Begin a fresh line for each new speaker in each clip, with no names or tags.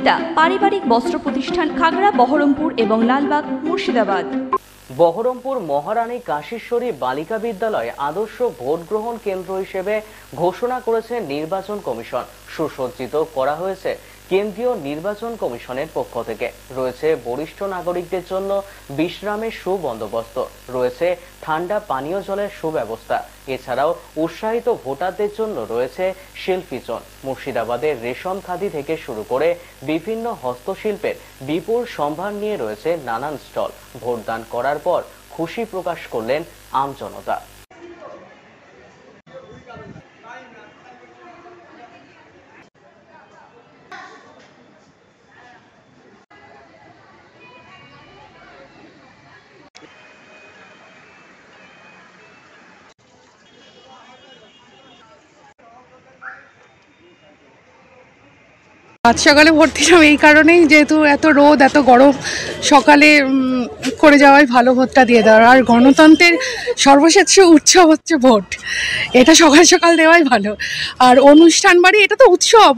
বিদ্যা পারিবারিক বস্ত্র প্রতিষ্ঠান খাগড়া, বহরমপুর এবং লালবাগ, মুর্শিদাবাদ।
বহরমপুর মহারানী কাশীশ্বরী বালিকা বিদ্যালয় আদর্শ ভোট গ্রহণ কেন্দ্র হিসেবে ঘোষণা করেছে নির্বাচন কমিশন। সুসজ্জিত করা হয়েছে কেন্দ্রীয় নির্বাচন কমিশনের পক্ষ থেকে। রয়েছে বরিষ্ঠ নাগরিকদের জন্য বিশ্রামের সুবন্দোবস্ত, রয়েছে ঠান্ডা পানীয় জলের সুব্যবস্থা। এছাড়াও উৎসাহিত ভোটারদের জন্য রয়েছে শিল্পী জোন। মুর্শিদাবাদের রেশম খাদি থেকে শুরু করে বিভিন্ন হস্তশিল্পের বিপুল সম্ভার নিয়ে রয়েছে নানান স্টল। ভোটদান করার পর খুশি প্রকাশ করলেন আমজনতা।
আজ সকালে ভোট দিলাম এই কারণেই, যেহেতু এত রোদ এত গরম, সকালে করে যাওয়াই ভালো ভোটটা দিয়ে দেওয়ার। আর গণতন্ত্রের সর্বশেষ উৎসব হচ্ছে ভোট, এটা সকাল সকাল দেওয়াই ভালো। আর অনুষ্ঠান বাড়ি, এটা তো উৎসব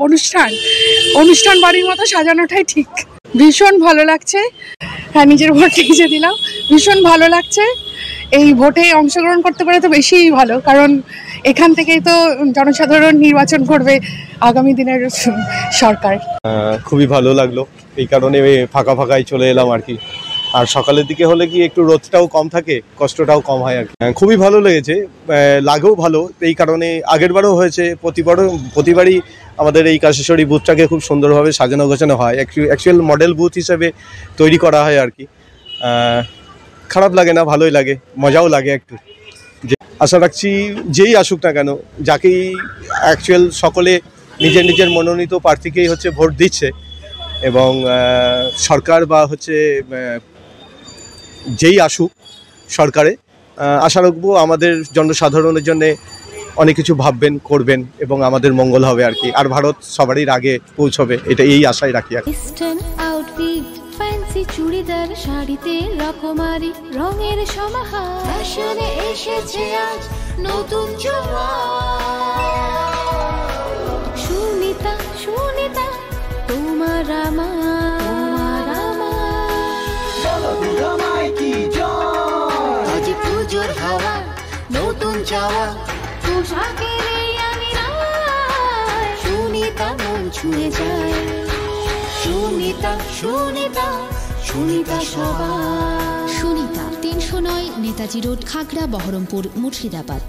অনুষ্ঠান বাড়ির মতো সাজানোটাই ঠিক। ভীষণ ভালো লাগছে, হ্যাঁ নিজের ভোট নিজে দিলাম, ভীষণ ভালো লাগছে। এই ভোটে অংশগ্রহণ করতে পারে তো বেশিই ভালো, কারণ এখান থেকেই তো জনসাধারণ নির্বাচন করবে আগামী দিনের সরকার।
খুবই ভালো লাগলো, এই কারণে ফাঁকা ফাঁকাই চলে এলাম আর কি। আর সকালের দিকে হলে কি একটু রোদটাও কম থাকে, কষ্টটাও কম হয় আর কি। খুবই ভালো লেগেছে, লাগেও ভালো, এই কারণে আগেরবারও হয়েছে। প্রতিবারই আমাদের এই কাশীশ্বরী বুথটাকে খুব সুন্দরভাবে সাজানো গোছানো হয়, অ্যাকচুয়াল মডেল বুথ হিসেবে তৈরি করা হয় আর কি। খারাপ লাগে না, ভালোই লাগে, মজাও লাগে একটু। আশা রাখছি যেই আসুক না কেন, যাকেই অ্যাকচুয়াল সকলে নিজের নিজের মনোনীত প্রার্থীকেই হচ্ছে ভোট দিচ্ছে, এবং সরকার বা হচ্ছে যেই আসুক সরকারে, আশা রাখবো আমাদের জনসাধারণের জন্য অনেক কিছু ভাববেন, করবেন এবং আমাদের মঙ্গল হবে আর কি। আর ভারত সবারই আগে পৌঁছবে, এটা এই আশাই রাখি আর কি।
ফ্যান্সি চুড়িদার শাড়িতে রকমারি রঙের সমাহার, ফ্যাশনে এসেছে আজ নতুন সুনিতা সুনিতা তোমার আজ পুজোর হাওয়া নতুন চাওয়া পোশাকের সুনিতা মন ছুঁয়ে যায়। সুনিতা সুনিতা সুনিতা সবাই। সুনিতা 309 নেতাজি রোড, খাগড়া, বহরমপুর, মুর্শিদাবাদ।